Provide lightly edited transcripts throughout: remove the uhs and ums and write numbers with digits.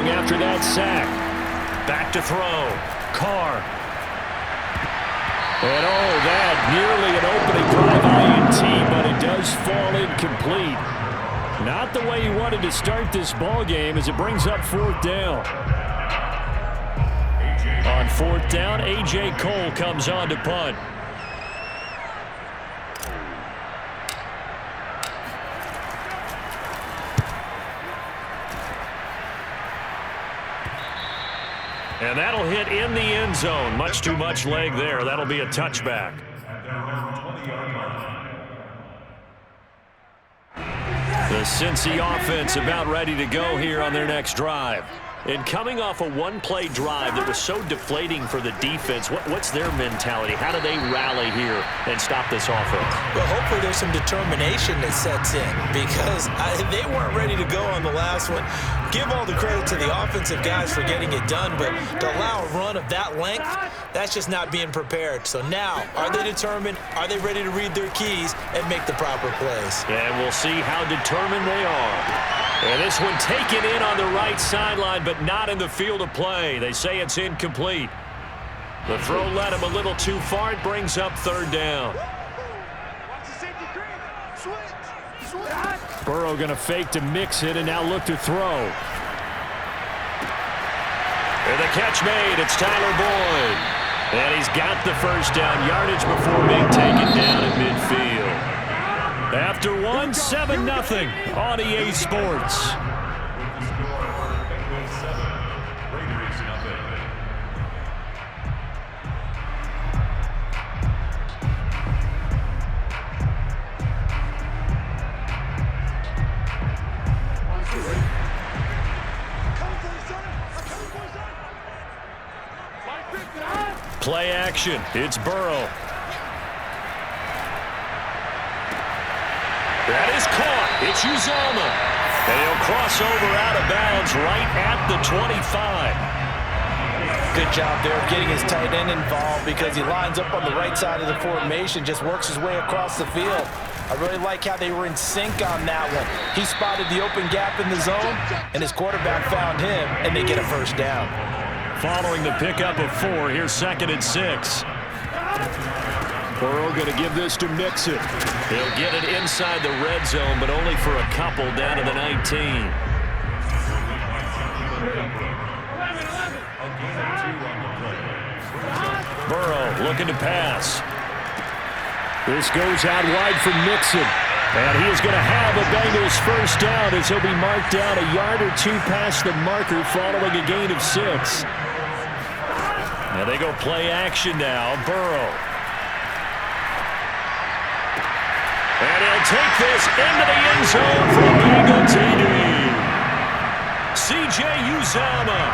long after that sack. Back to throw. Carr. And that nearly an opening drive INT, but it does fall incomplete. Not the way he wanted to start this ball game as it brings up 4th down. On 4th down, A.J. Cole comes on to punt. And that'll hit in the end zone. Much too much leg there. That'll be a touchback. The Cincy offense about ready to go here on their next drive. And coming off a one-play drive that was so deflating for the defense, what's their mentality? How do they rally here and stop this offense? Well, hopefully there's some determination that sets in because they weren't ready to go on the last one. Give all the credit to the offensive guys for getting it done, but to allow a run of that length, that's just not being prepared. So now, are they determined? Are they ready to read their keys and make the proper plays? And we'll see how determined they are. And this one taken in on the right sideline, but not in the field of play. They say it's incomplete. The throw led him a little too far. It brings up 3rd down. Burrow going to fake to mix it and now look to throw. And the catch made. It's Tyler Boyd. And he's got the first down yardage before being taken down at midfield. After 7-0 on EA Sports. Play action. It's Burrow. That is caught. It's Uzomah. And he'll cross over out of bounds right at the 25. Good job there of getting his tight end involved because he lines up on the right side of the formation, just works his way across the field. I really like how they were in sync on that one. He spotted the open gap in the zone, and his quarterback found him, and they get a first down. Following the pickup of 4, here's 2nd and 6. Burrow going to give this to Mixon. He'll get it inside the red zone, but only for a couple down to the 19. Burrow looking to pass. This goes out wide for Mixon. And he is going to have a Bengals first down as he'll be marked down a yard or 2 past the marker following a gain of 6. Now they go play action now. Burrow. And he'll take this into the end zone for a Bengal TD. C.J. Uzomah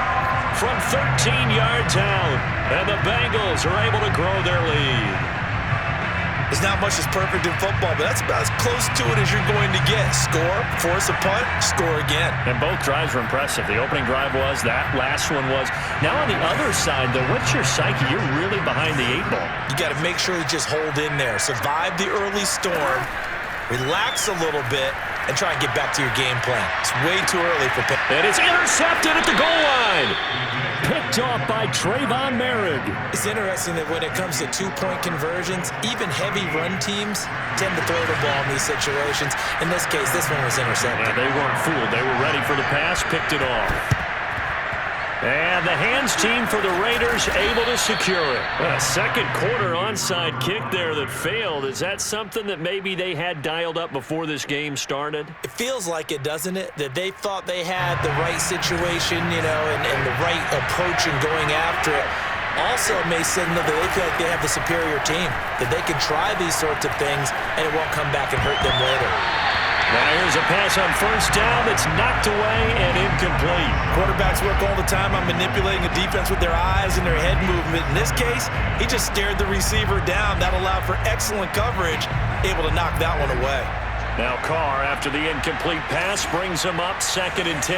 from 13 yards out. And the Bengals are able to grow their lead. There's not much that's perfect in football, but that's about as close to it as you're going to get. Score, force a punt, score again. And both drives were impressive. The opening drive was, that last one was. Now on the other side, though, what's your psyche? You're really behind the 8 ball. You got to make sure you just hold in there. Survive the early storm, relax a little bit, and try and get back to your game plan. It's way too early for pick. And it's intercepted at the goal line. Picked off by Trayvon Merrick. It's interesting that when it comes to 2-point conversions, even heavy run teams tend to throw the ball in these situations. In this case, this one was intercepted. Yeah, they weren't fooled. They were ready for the pass, picked it off. And the hands team for the Raiders able to secure it. A second quarter onside kick there that failed. Is that something that maybe they had dialed up before this game started? It feels like it, doesn't it? That they thought they had the right situation, you know, and the right approach in going after it. Also may signal that they feel like they have the superior team, that they can try these sorts of things and it won't come back and hurt them later. Now here's a pass on first down that's knocked away and incomplete. Quarterbacks work all the time on manipulating a defense with their eyes and their head movement. In this case, he just stared the receiver down. That allowed for excellent coverage, able to knock that one away. Now Carr, after the incomplete pass, brings him up 2nd and 10.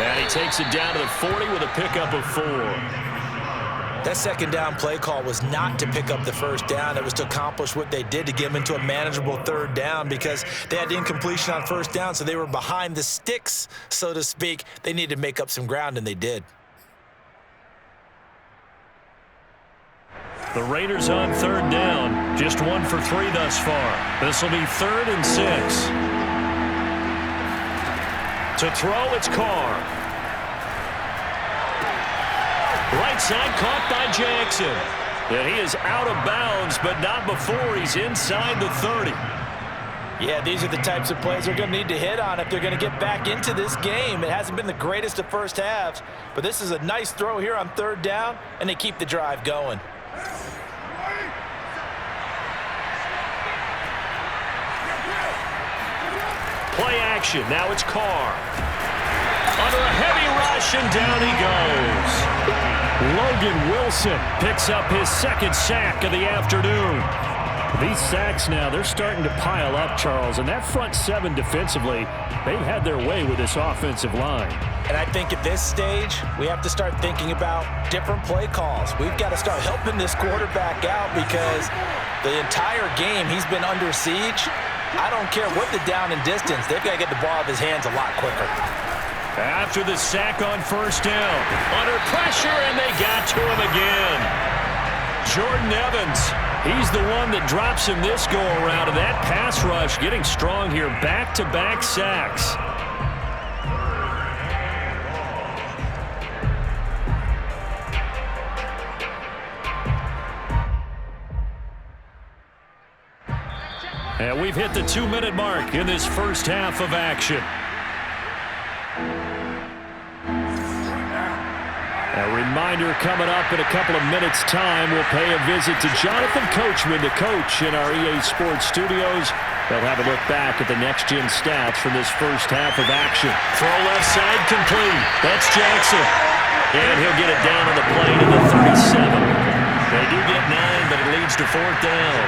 And he takes it down to the 40 with a pickup of 4. That second down play call was not to pick up the first down. It was to accomplish what they did to get them into a manageable third down because they had incompletion on first down, so they were behind the sticks, so to speak. They needed to make up some ground, and they did. The Raiders on third down, just 1 for 3 thus far. This will be 3rd and 6. To throw, it's Carr. Right side caught by Jackson. And he is out of bounds, but not before he's inside the 30. Yeah, these are the types of plays they're going to need to hit on if they're going to get back into this game. It hasn't been the greatest of first halves, but this is a nice throw here on third down, and they keep the drive going. Play action. Now it's Carr. Under a heavy rush, and down he goes. Logan Wilson picks up his 2nd sack of the afternoon. These sacks now, they're starting to pile up, Charles, and that front 7 defensively, they've had their way with this offensive line. And I think at this stage, we have to start thinking about different play calls. We've got to start helping this quarterback out because the entire game he's been under siege. I don't care what the down and distance, they've got to get the ball out of his hands a lot quicker. After the sack on first down, under pressure, and they got to him again. Jordan Evans, he's the one that drops him this go-around, and that pass rush getting strong here, back-to-back sacks. And we've hit the 2-minute mark in this first half of action. A reminder coming up in a couple of minutes' time. We'll pay a visit to Jonathan Coachman, the coach in our EA Sports studios. They'll have a look back at the next-gen stats from this first half of action. Throw left side complete. That's Jackson. And he'll get it down on the play to the 37. They do get 9, but it leads to 4th down.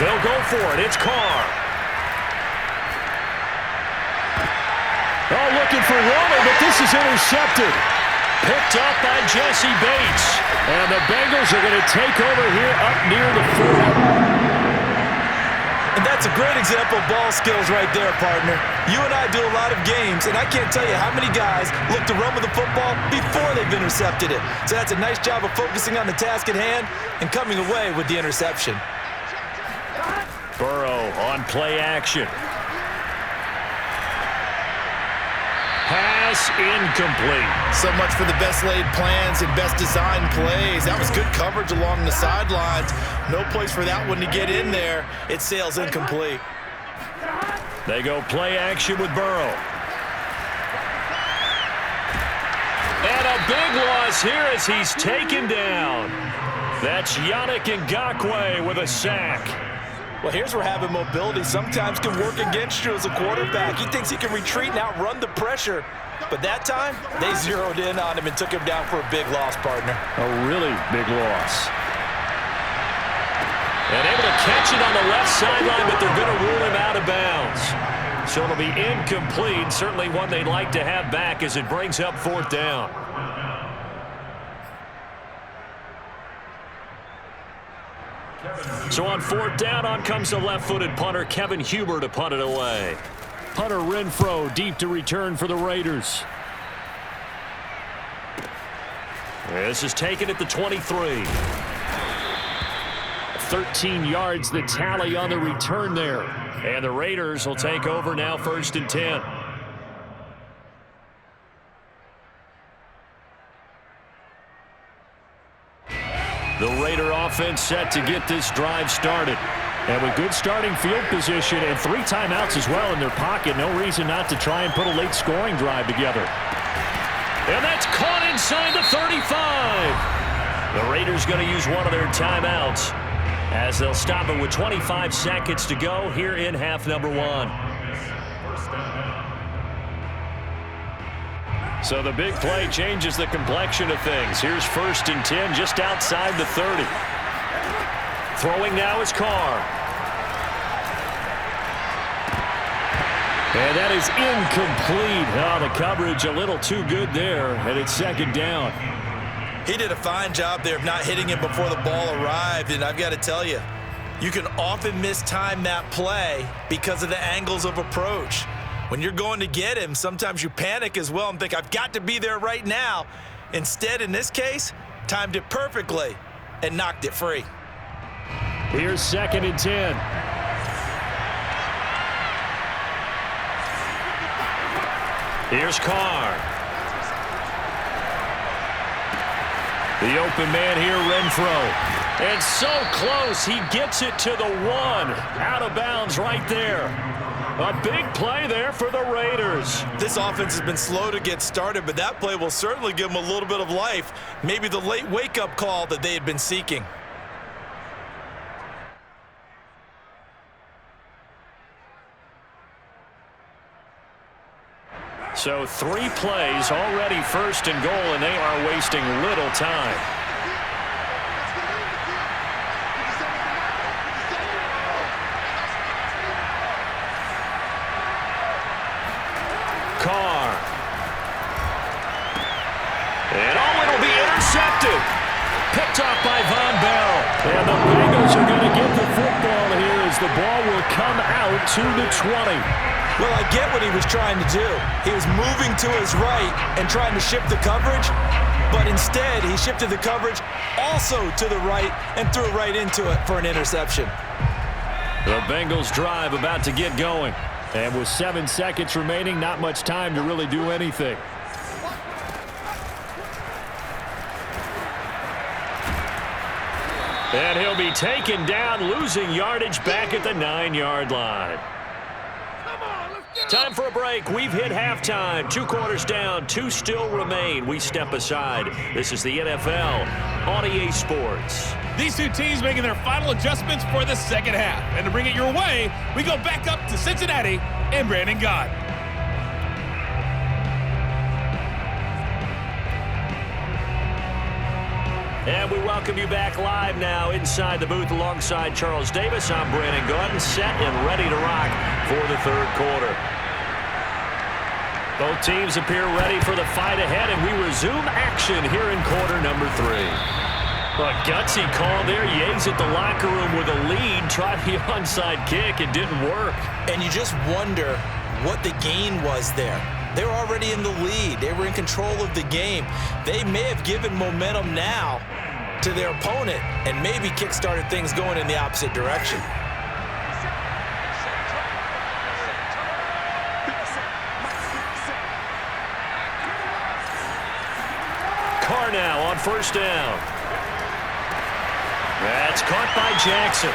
They'll go for it. It's Carr. Oh, looking for Romo, but this is intercepted. Picked up by Jesse Bates. And the Bengals are going to take over here up near the 40. And that's a great example of ball skills right there, partner. You and I do a lot of games, and I can't tell you how many guys look to run with the football before they've intercepted it. So that's a nice job of focusing on the task at hand and coming away with the interception. Burrow on play action. Pass incomplete. So much for the best laid plans and best designed plays. That was good coverage along the sidelines. No place for that one to get in there. It sails incomplete. They go play action with Burrow. And a big loss here as he's taken down. That's Yannick Ngakoue with a sack. Well, here's where having mobility sometimes can work against you as a quarterback. He thinks he can retreat and outrun the pressure. But that time, they zeroed in on him and took him down for a big loss, partner. A really big loss. And able to catch it on the left sideline, but they're going to rule him out of bounds. So it'll be incomplete. Certainly one they'd like to have back as it brings up 4th down. So on 4th down, on comes the left-footed punter, Kevin Huber, to punt it away. Hunter Renfrow deep to return for the Raiders. This is taken at the 23. 13 yards the tally on the return there. And the Raiders will take over now 1st and 10. The Raider offense set to get this drive started. And with good starting field position and 3 timeouts as well in their pocket, no reason not to try and put a late scoring drive together. And that's caught inside the 35. The Raiders going to use one of their timeouts as they'll stop it with 25 seconds to go here in half number 1. So the big play changes the complexion of things. Here's 1st and 10 just outside the 30. Throwing now is Carr. And that is incomplete. Oh, the coverage a little too good there, and it's second down. He did a fine job there of not hitting him before the ball arrived, and I've got to tell you, you can often mistime that play because of the angles of approach. When you're going to get him, sometimes you panic as well and think, I've got to be there right now. Instead, in this case, timed it perfectly and knocked it free. Here's 2nd and 10. Here's Carr. The open man here, Renfro. And so close, he gets it to the 1. Out of bounds right there. A big play there for the Raiders. This offense has been slow to get started, but that play will certainly give them a little bit of life. Maybe the late wake-up call that they had been seeking. So 3 plays, already 1st and goal, and they are wasting little time. Carr. And it'll be intercepted. Picked off by Von Bell. And the Bengals are going to get the football here as the ball will come out to the 20. Well, I get what he was trying to do. He was moving to his right and trying to shift the coverage, but instead he shifted the coverage also to the right and threw right into it for an interception. The Bengals drive about to get going. And with 7 seconds remaining, not much time to really do anything. And he'll be taken down, losing yardage back at the 9-yard line. Time for a break. We've hit halftime. 2 quarters down, 2 still remain. We step aside. This is the NFL on EA Sports. These 2 teams making their final adjustments for the second half. And to bring it your way, we go back up to Cincinnati and Brandon Gott. And we welcome you back live now inside the booth alongside Charles Davis. I'm Brandon Gott, set and ready to rock for the 3rd quarter. Both teams appear ready for the fight ahead, and we resume action here in quarter number 3. A gutsy call there. Yates at the locker room with a lead. Tried the onside kick. It didn't work. And you just wonder what the gain was there. They were already in the lead. They were in control of the game. They may have given momentum now to their opponent and maybe kick-started things going in the opposite direction. Carr now on 1st down. That's caught by Jackson.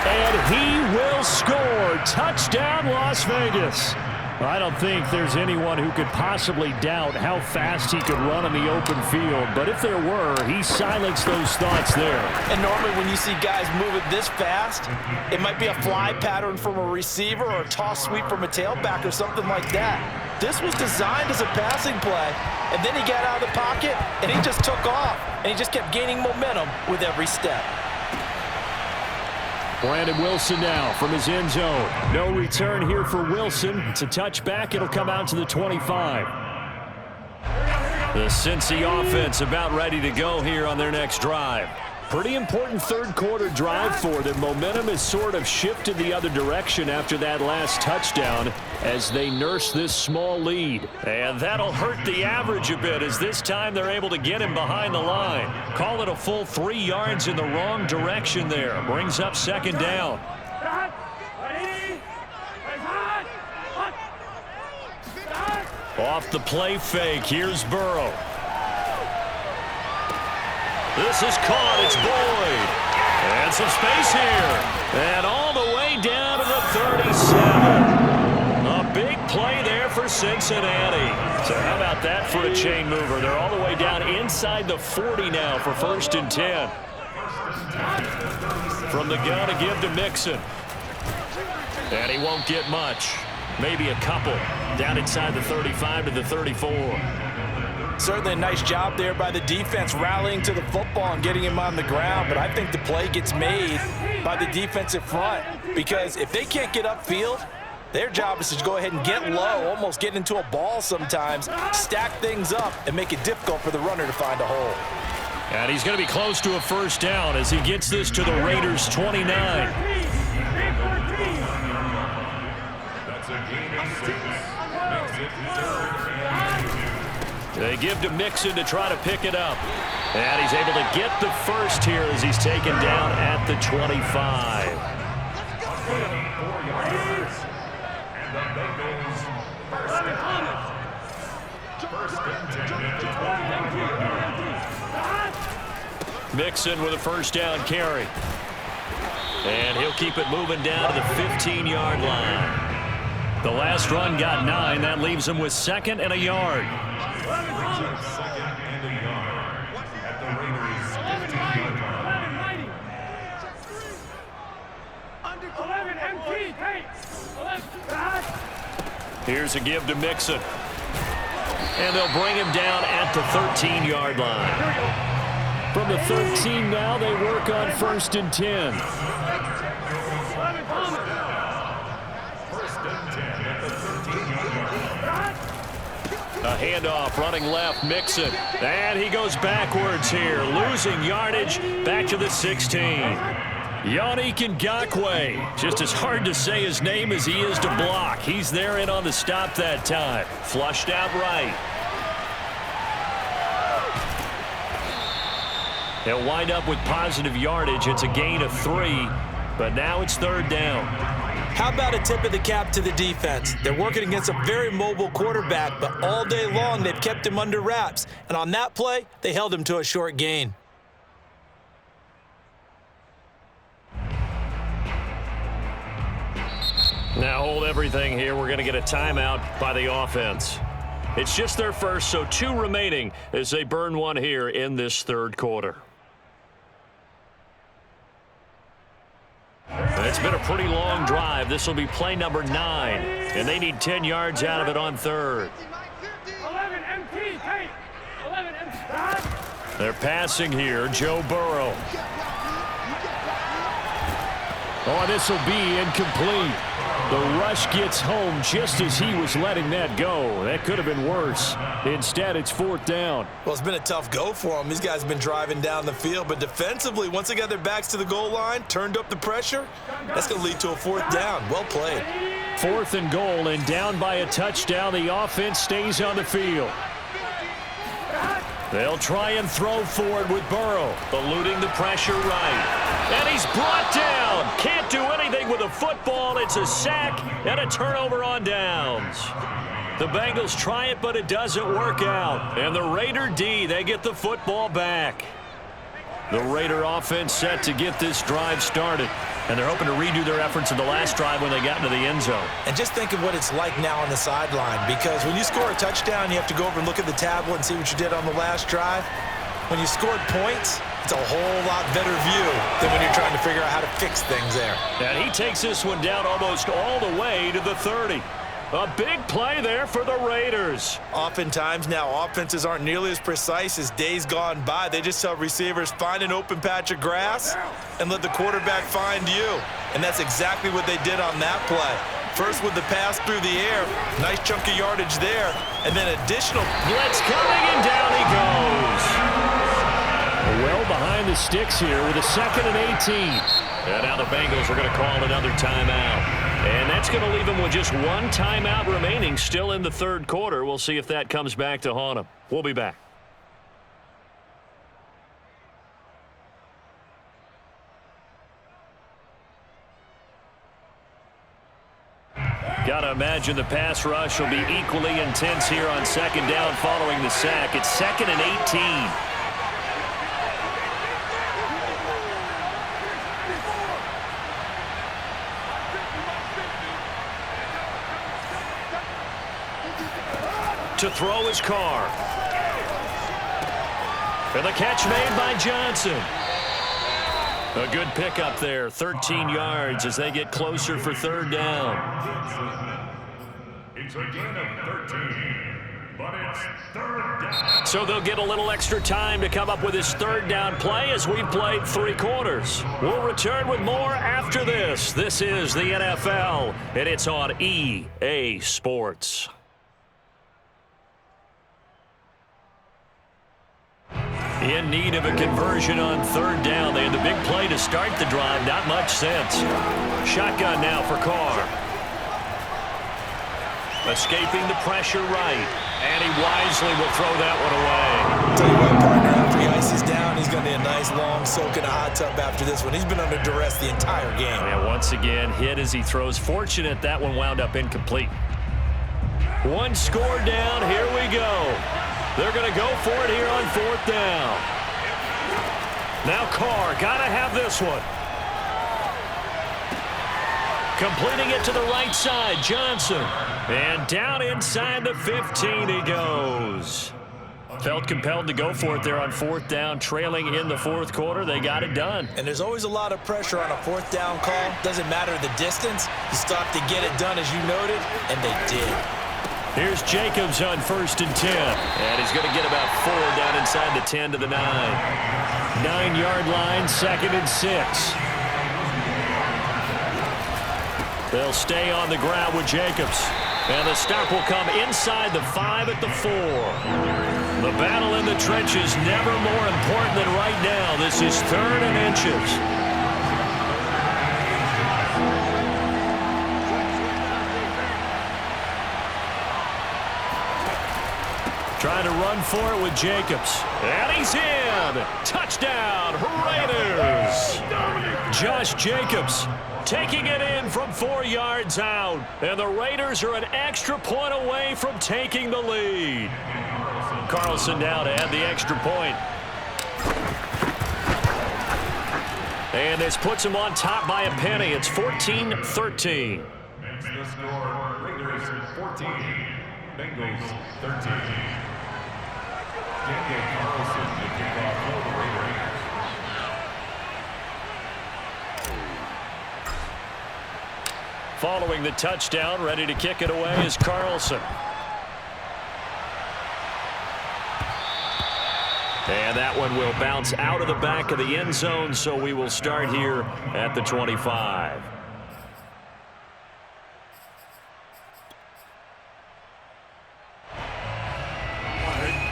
And he will score. Touchdown, Las Vegas. I don't think there's anyone who could possibly doubt how fast he could run in the open field. But if there were, he silenced those thoughts there. And normally when you see guys moving this fast, it might be a fly pattern from a receiver or a toss sweep from a tailback or something like that. This was designed as a passing play, and then he got out of the pocket, and he just took off, and he just kept gaining momentum with every step. Brandon Wilson now from his end zone. No return here for Wilson. It's a touchback. It'll come out to the 25. The Cincy offense about ready to go here on their next drive. Pretty important 3rd quarter drive for them. Momentum has sort of shifted the other direction after that last touchdown as they nurse this small lead. And that'll hurt the average a bit as this time they're able to get him behind the line. Call it a full 3 yards in the wrong direction there. Brings up 2nd down. Off the play fake, here's Burrow. This is caught, it's Boyd. And some space here. And all the way down to the 37. A big play there for Cincinnati. So how about that for a chain mover? They're all the way down inside the 40 now for 1st and 10. From the gun to give to Mixon. And he won't get much. Maybe a couple. Down inside the 35 to the 34. Certainly a nice job there by the defense rallying to the football and getting him on the ground, but I think the play gets made by the defensive front because if they can't get upfield, Their job is to go ahead and get low, almost get into a ball sometimes, stack things up, and make it difficult for the runner to find a hole. And he's going to be close to a first down as he gets this to the Raiders' 29. They give to Mixon to try to pick it up. And he's able to get the first here as he's taken down at the 25. Mixon with a first down carry. And he'll keep it moving down to the 15-yard line. The last run got 9. That leaves him with 2nd and a yard. Here's a give to Mixon. And they'll bring him down at the 13-yard line. From the 13 now, they work on 1st and 10. A handoff, running left, Mixon. And he goes backwards here, losing yardage back to the 16. Yannick Ngakoue, just as hard to say his name as he is to block. He's there in on the stop that time. Flushed out right. They'll wind up with positive yardage. It's a gain of 3, but now it's 3rd down. How about a tip of the cap to the defense? They're working against a very mobile quarterback, but all day long they've kept him under wraps. And on that play, they held him to a short gain. Now hold everything here. We're going to get a timeout by the offense. It's just their first, so 2 remaining as they burn one here in this 3rd quarter. It's been a pretty long drive. This will be play number 9, and they need 10 yards out of it on 3rd. They're passing here. Joe Burrow. Oh, this will be incomplete. The rush gets home just as he was letting that go. That could have been worse. Instead, it's 4th down. Well, it's been a tough go for them. These guys have been driving down the field, but defensively, once they got their backs to the goal line, turned up the pressure, that's going to lead to a 4th down. Well played. 4th and goal, and down by a touchdown. The offense stays on the field. They'll try and throw forward with Burrow, eluding the pressure right. And he's brought down. Can't do anything with a football. It's a sack and a turnover on downs. The Bengals try it, but it doesn't work out. And the Raider D, they get the football back. The Raider offense set to get this drive started. And they're hoping to redo their efforts in the last drive when they got into the end zone. And just think of what it's like now on the sideline, because when you score a touchdown, you have to go over and look at the tablet and see what you did on the last drive. When you scored points, it's a whole lot better view than when you're trying to figure out how to fix things there. And he takes this one down almost all the way to the 30. A big play there for the Raiders. Oftentimes now, offenses aren't nearly as precise as days gone by. They just tell receivers, find an open patch of grass and let the quarterback find you. And that's exactly what they did on that play. First with the pass through the air, nice chunk of yardage there, and then additional blitz coming, and down he goes. Well behind the sticks here with a 2nd and 18. And now the Bengals are going to call another timeout. And that's going to leave them with just 1 timeout remaining still in the 3rd quarter. We'll see if that comes back to haunt them. We'll be back. Got to imagine the pass rush will be equally intense here on 2nd down following the sack. It's 2nd and 18. To throw his car. And the catch made by Johnson. A good pickup there, 13 yards as they get closer for 3rd down. It's a gain of 13. but it's third down. So they'll get a little extra time to come up with his third down play as we've played 3 quarters. We'll return with more after this. This is the NFL, and it's on EA Sports. In need of a conversion on third down. They had the big play to start the drive. Not much sense. Shotgun now for Carr. Escaping the pressure right. And he wisely will throw that one away. Tell you what, partner, after he ices down, he's going to need a nice long soak in a hot tub after this one. He's been under duress the entire game. And once again, hit as he throws. Fortunate that one wound up incomplete. 1 score down. Here we go. They're going to go for it here on 4th down. Now Carr, got to have this one. Completing it to the right side, Johnson. And down inside the 15 he goes. Felt compelled to go for it there on 4th down, trailing in the 4th quarter. They got it done. And there's always a lot of pressure on a 4th down call. Doesn't matter the distance. You stop to get it done, as you noted, and they did. Here's Jacobs on 1st and 10. And he's going to get about 4 down inside the 10 to the 9. 9-yard line, 2nd and 6. They'll stay on the ground with Jacobs. And the stop will come inside the 5 at the 4. The battle in the trenches never more important than right now. This is 3rd and inches. Trying to run for it with Jacobs. And he's in. Touchdown, Raiders. Josh Jacobs taking it in from 4 yards out. And the Raiders are an extra point away from taking the lead. Carlson now to add the extra point. And this puts him on top by a penny. It's 14-13. Makes the score Raiders 14, Bengals 13. Daniel Carlson to kick off for the Raiders. Following the touchdown, ready to kick it away is Carlson. And that one will bounce out of the back of the end zone, so we will start here at the 25.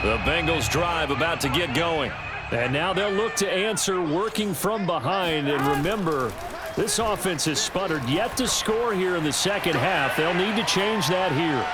The Bengals drive about to get going. And now they'll look to answer working from behind. And remember, this offense has sputtered yet to score here in the second half. They'll need to change that here.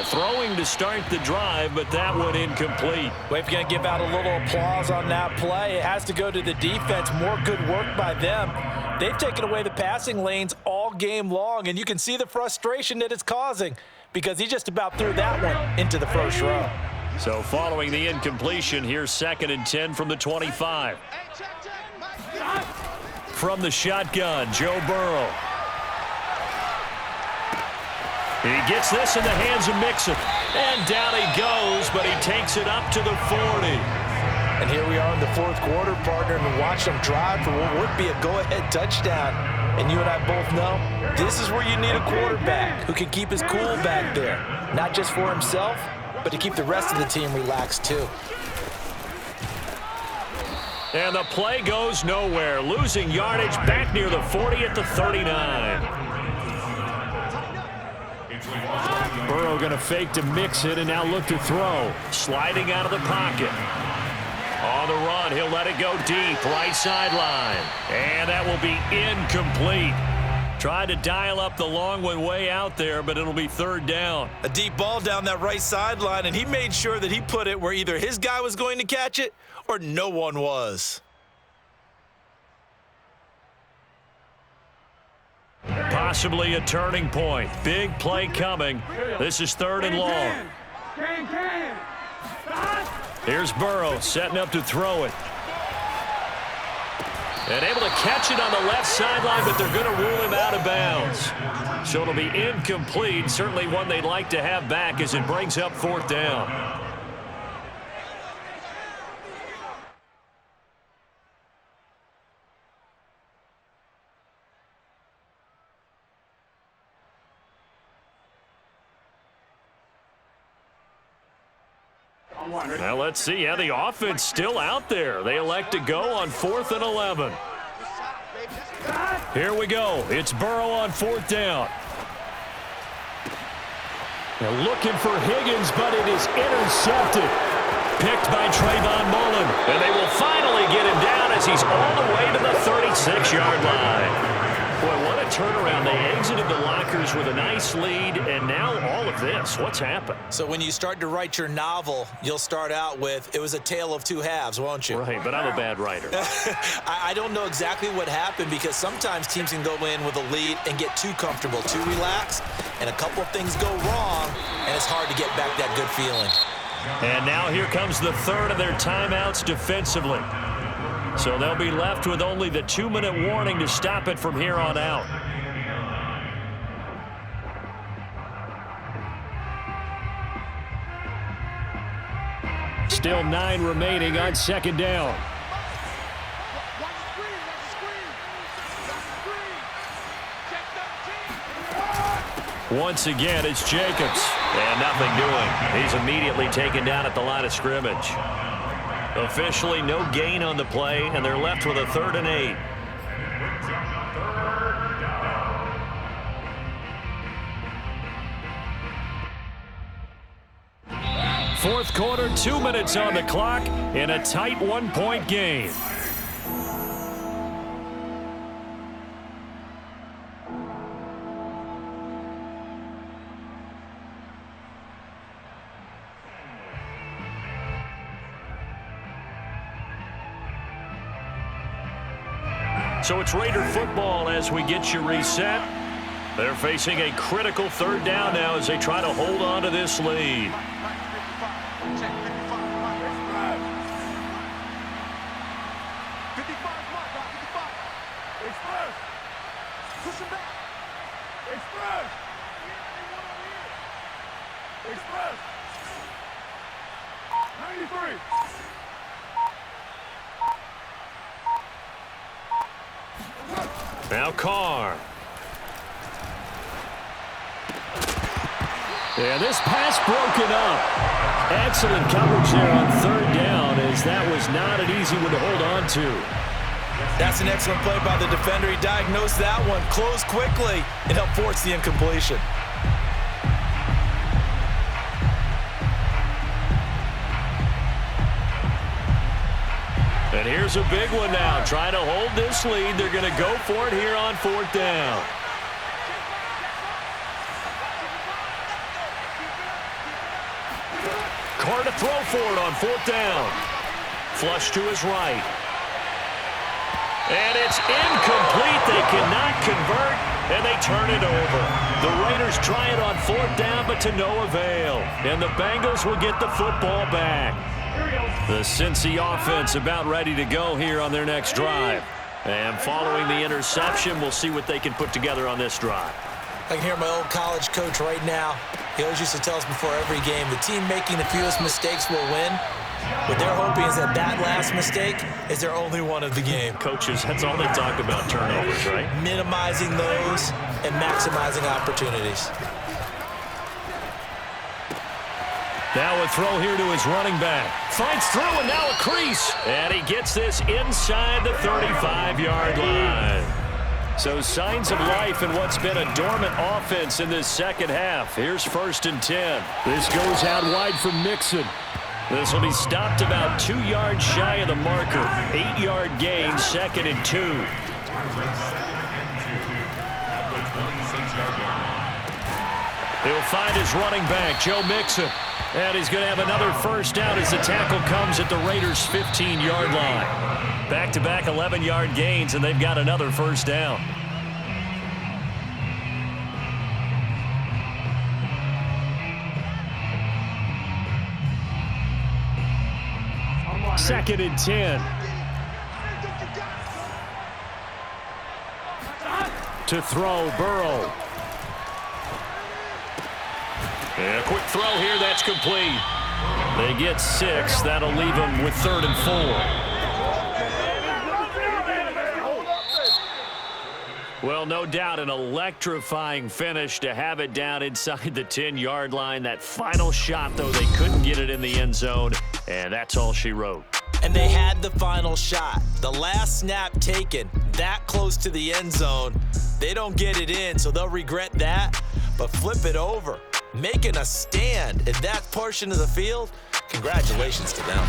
Throwing to start the drive, but that one incomplete. We're going to give out a little applause on that play. It has to go to the defense. More good work by them. They've taken away the passing lanes all game long, and you can see the frustration that it's causing because he just about threw that one into the first row. So following the incompletion, here's 2nd and 10 from the 25. From the shotgun, Joe Burrow. He gets this in the hands of Mixon. And down he goes, but he takes it up to the 40. And here we are in the 4th quarter, partner, and watch them drive for what would be a go-ahead touchdown. And you and I both know this is where you need a quarterback who can keep his cool back there. Not just for himself, but to keep the rest of the team relaxed too. And the play goes nowhere. Losing yardage back near the 40 at the 39. Burrow going to fake to mix it and now look to throw. Sliding out of the pocket. On the run, he'll let it go deep, right sideline. And that will be incomplete. Tried to dial up the long one way out there, but it'll be 3rd down. A deep ball down that right sideline, and he made sure that he put it where either his guy was going to catch it or no one was. Possibly a turning point. Big play coming. This is 3rd and long. Here's Burrow setting up to throw it. And able to catch it on the left sideline, but they're going to rule him out of bounds. So it'll be incomplete. Certainly one they'd like to have back as it brings up 4th down. Now let's see how the offense still out there. They elect to go on 4th and 11. Here we go. It's Burrow on 4th down. They're looking for Higgins, but it is intercepted. Picked by Trayvon Mullen. And they will finally get him down as he's all the way to the 36-yard line. Boy, what a turnaround. They exited the lockers with a nice lead, and now all of this. What's happened? So when you start to write your novel, you'll start out with, it was a tale of two halves, won't you? Right, but I'm a bad writer. I don't know exactly what happened because sometimes teams can go in with a lead and get too comfortable, too relaxed, and a couple of things go wrong, and it's hard to get back that good feeling. And now here comes the third of their timeouts defensively. So they'll be left with only the 2-minute warning to stop it from here on out. Still 9 remaining on 2nd down. Once again, it's Jacobs. And nothing doing. He's immediately taken down at the line of scrimmage. Officially no gain on the play, and they're left with a 3rd and 8. Fourth quarter, 2 minutes on the clock in a tight 1-point game. So it's Raider football as we get you reset. They're facing a critical 3rd down now as they try to hold on to this lead. Now Carr. Yeah, this pass broken up. Excellent coverage there on 3rd down, as that was not an easy one to hold on to. That's an excellent play by the defender. He diagnosed that one, closed quickly, and helped force the incompletion. And here's a big one now. Trying to hold this lead. They're going to go for it here on 4th down. Carr to throw for it on 4th down. Flush to his right. And it's incomplete. They cannot convert, and they turn it over. The Raiders try it on 4th down, but to no avail. And the Bengals will get the football back. The Cincy offense about ready to go here on their next drive. And following the interception, we'll see what they can put together on this drive. I can hear my old college coach right now. He always used to tell us before every game, the team making the fewest mistakes will win. What they're hoping is that that last mistake is their only one of the game. Coaches, that's all they talk about, turnovers, right? Minimizing those and maximizing opportunities. Now a throw here to his running back. Finds through and now a crease. And he gets this inside the 35-yard line. So signs of life in what's been a dormant offense in this second half. Here's 1st and 10. This goes out wide for Mixon. This will be stopped about 2 yards shy of the marker. 8-yard gain, 2nd and 2. He'll find his running back, Joe Mixon. And he's going to have another first down as the tackle comes at the Raiders' 15-yard line. Back-to-back 11-yard gains, and they've got another first down. Second and 10. To throw, Burrow. And a quick throw here, that's complete. They get 6. That'll leave them with 3rd and 4. Well, no doubt an electrifying finish to have it down inside the 10-yard line. That final shot, though, they couldn't get it in the end zone, and that's all she wrote. And they had the final shot. The last snap taken that close to the end zone. They don't get it in, so they'll regret that. But flip it over, making a stand in that portion of the field, congratulations to them.